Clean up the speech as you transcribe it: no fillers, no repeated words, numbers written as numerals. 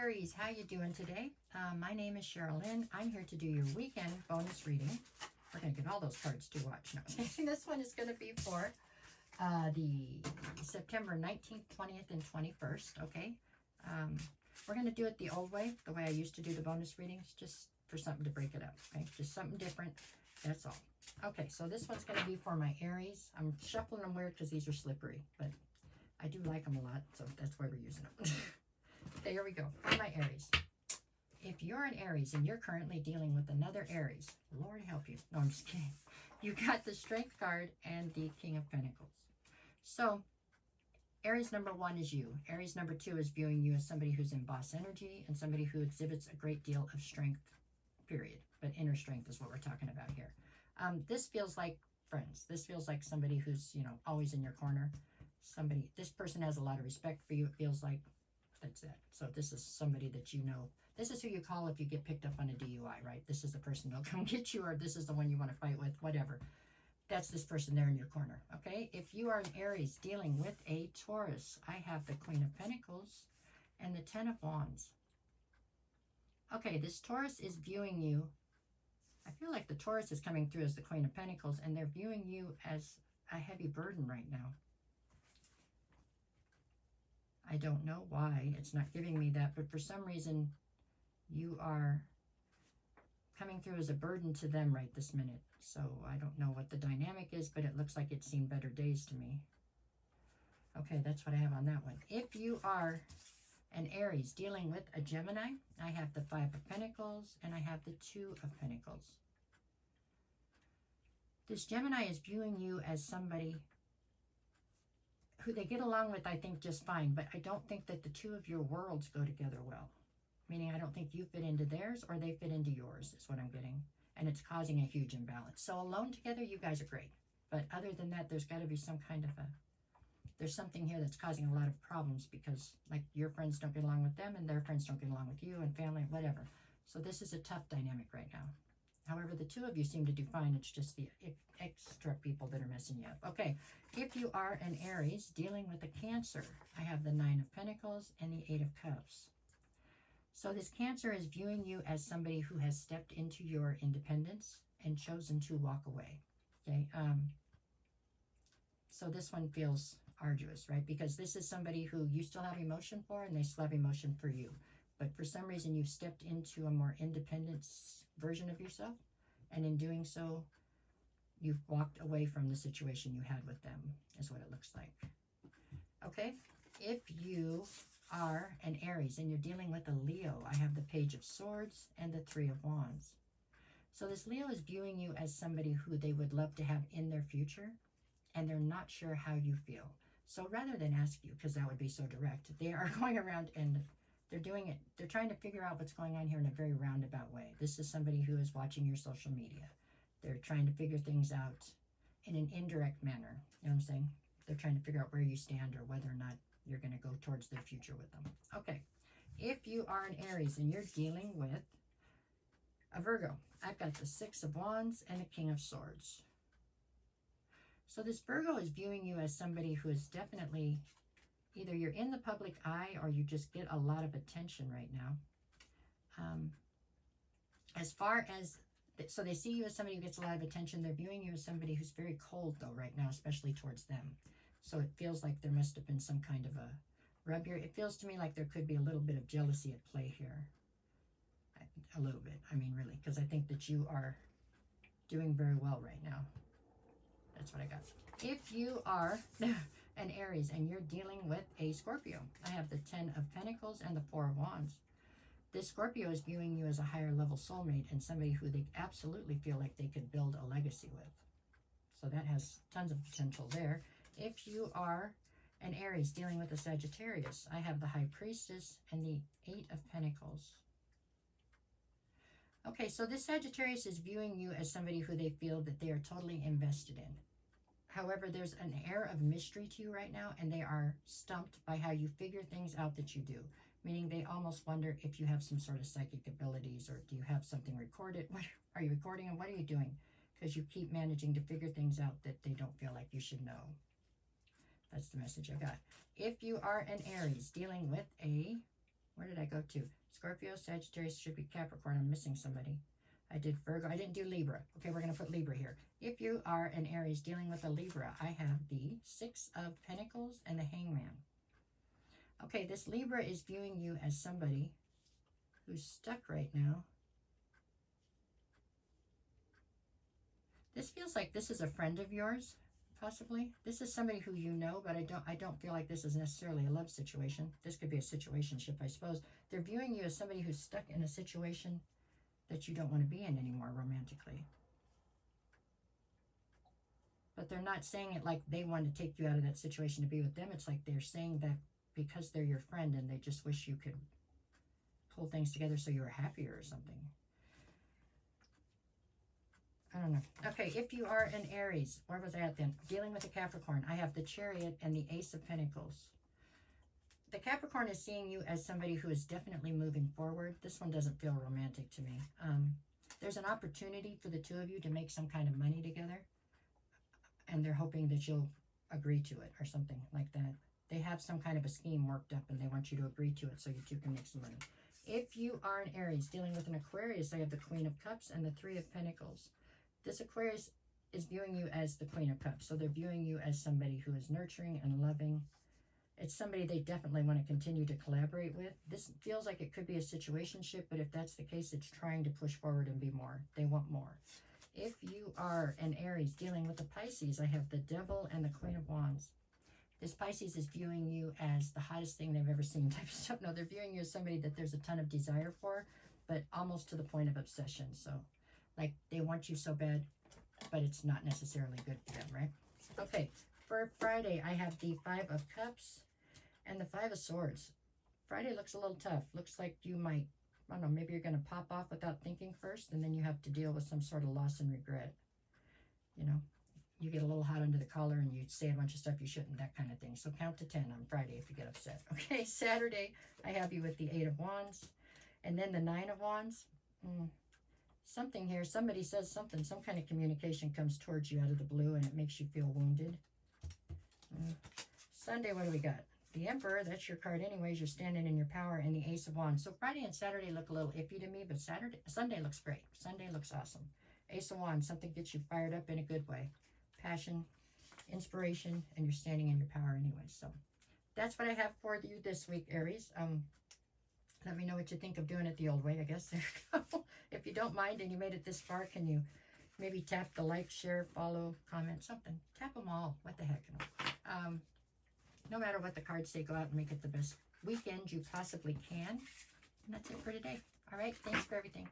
Aries, how you doing today? My name is Cheryl Lynn. I'm here to do your weekend bonus reading. We're going to get all those cards to watch now. This one is going to be for the September 19th, 20th, and 21st, okay? We're going to do it the old way, the way I used to do the bonus readings, just for something to break it up, okay? Just something different, that's all. Okay, so this one's going to be for my Aries. I'm shuffling them weird because these are slippery, but I do like them a lot, so that's why we're using them. Okay, here we go. For my Aries. If you're an Aries and you're currently dealing with another Aries, Lord help you. No, I'm just kidding. You got the Strength card and the King of Pentacles. So, Aries number 1 is you. Aries number 2 is viewing you as somebody who's in boss energy and somebody who exhibits a great deal of strength, period. But inner strength is what we're talking about here. This feels like friends. This feels like somebody who's, you know, always in your corner. This person has a lot of respect for you, it feels like. That's it. So this is somebody that you know. This is who you call if you get picked up on a DUI, right? This is the person that'll come get you, or this is the one you want to fight with, whatever. That's this person there in your corner, okay? If you are an Aries dealing with a Taurus, I have the Queen of Pentacles and the Ten of Wands. Okay, this Taurus is viewing you. I feel like the Taurus is coming through as the Queen of Pentacles, and they're viewing you as a heavy burden right now. I don't know why it's not giving me that, but for some reason you are coming through as a burden to them right this minute. So I don't know what the dynamic is, but it looks like it's seen better days to me. Okay, that's what I have on that one. If you are an Aries dealing with a Gemini, I have the Five of Pentacles and I have the Two of Pentacles. This Gemini is viewing you as somebody who they get along with, I think, just fine, but I don't think that the two of your worlds go together well. Meaning I don't think you fit into theirs or they fit into yours, is what I'm getting. And it's causing a huge imbalance. So alone together, you guys are great. But other than that, there's got to be some kind of there's something here that's causing a lot of problems because, like, your friends don't get along with them and their friends don't get along with you and family, whatever. So this is a tough dynamic right now. However, the two of you seem to do fine. It's just the extra people that are messing you up. Okay, if you are an Aries dealing with a Cancer, I have the Nine of Pentacles and the Eight of Cups. So this Cancer is viewing you as somebody who has stepped into your independence and chosen to walk away. Okay, so this one feels arduous, right? Because this is somebody who you still have emotion for and they still have emotion for you. But for some reason, you've stepped into a more independent version of yourself. And in doing so, you've walked away from the situation you had with them, is what it looks like. Okay, if you are an Aries and you're dealing with a Leo, I have the Page of Swords and the Three of Wands. So this Leo is viewing you as somebody who they would love to have in their future, and they're not sure how you feel. So rather than ask you, because that would be so direct, they are going around and they're doing it. They're trying to figure out what's going on here in a very roundabout way. This is somebody who is watching your social media. They're trying to figure things out in an indirect manner. You know what I'm saying? They're trying to figure out where you stand or whether or not you're going to go towards their future with them. Okay. If you are an Aries and you're dealing with a Virgo, I've got the Six of Wands and the King of Swords. So this Virgo is viewing you as somebody who is definitely either you're in the public eye or you just get a lot of attention right now. As far as, so they see you as somebody who gets a lot of attention. They're viewing you as somebody who's very cold though right now, especially towards them. So it feels like there must have been some kind of a rub here. It feels to me like there could be a little bit of jealousy at play here. A little bit, I mean, really, because I think that you are doing very well right now. That's what I got. If you are an Aries and you're dealing with a Scorpio, I have the Ten of Pentacles and the Four of Wands. This Scorpio is viewing you as a higher level soulmate and somebody who they absolutely feel like they could build a legacy with. So that has tons of potential there. If you are an Aries dealing with a Sagittarius, I have the High Priestess and the Eight of Pentacles. Okay, so this Sagittarius is viewing you as somebody who they feel that they are totally invested in. However, there's an air of mystery to you right now, and they are stumped by how you figure things out that you do. Meaning they almost wonder if you have some sort of psychic abilities, or do you have something recorded? What are you recording, and what are you doing? Because you keep managing to figure things out that they don't feel like you should know. That's the message I got. If you are an Aries dealing with a, where did I go to? Scorpio, Sagittarius, should be Capricorn. I'm missing somebody. I did Virgo. I didn't do Libra. Okay, we're going to put Libra here. If you are an Aries dealing with a Libra, I have the Six of Pentacles and the Hangman. Okay, this Libra is viewing you as somebody who's stuck right now. This feels like this is a friend of yours, possibly. This is somebody who you know, but I don't feel like this is necessarily a love situation. This could be a situationship, I suppose. They're viewing you as somebody who's stuck in a situation that you don't want to be in anymore romantically. But they're not saying it like they want to take you out of that situation to be with them. It's like they're saying that because they're your friend and they just wish you could pull things together so you were happier or something. I don't know. Okay, if you are an Aries, where was I at then? Dealing with a Capricorn, I have the Chariot and the Ace of Pentacles. The Capricorn is seeing you as somebody who is definitely moving forward. This one doesn't feel romantic to me. There's an opportunity for the two of you to make some kind of money together, and they're hoping that you'll agree to it or something like that. They have some kind of a scheme worked up, and they want you to agree to it so you two can make some money. If you are an Aries dealing with an Aquarius, I have the Queen of Cups and the Three of Pentacles. This Aquarius is viewing you as the Queen of Cups, so they're viewing you as somebody who is nurturing and loving. It's somebody they definitely want to continue to collaborate with. This feels like it could be a situationship, but if that's the case, it's trying to push forward and be more. They want more. If you are an Aries dealing with a Pisces, I have the Devil and the Queen of Wands. This Pisces is viewing you as the hottest thing they've ever seen type of stuff. No, they're viewing you as somebody that there's a ton of desire for, but almost to the point of obsession. So, like, they want you so bad, but it's not necessarily good for them, right? Okay, for Friday, I have the Five of Cups and the Five of Swords. Friday looks a little tough. Looks like you might, I don't know, maybe you're going to pop off without thinking first, and then you have to deal with some sort of loss and regret. You know, you get a little hot under the collar and you say a bunch of stuff you shouldn't, that kind of thing. So count to 10 on Friday if you get upset. Okay, Saturday, I have you with the Eight of Wands and then the Nine of Wands. Something here, somebody says something, some kind of communication comes towards you out of the blue and it makes you feel wounded. Sunday, what do we got? The Emperor, that's your card anyways. You're standing in your power, and the Ace of Wands. So Friday and Saturday look a little iffy to me, but Sunday looks great. Sunday looks awesome. Ace of Wands, something gets you fired up in a good way. Passion, inspiration, and you're standing in your power anyway. So that's what I have for you this week, Aries. Let me know what you think of doing it the old way, I guess. There you go. If you don't mind and you made it this far, can you maybe tap the like, share, follow, comment, something? Tap them all. What the heck? No matter what the cards say, go out and make it the best weekend you possibly can. And that's it for today. All right. Thanks for everything.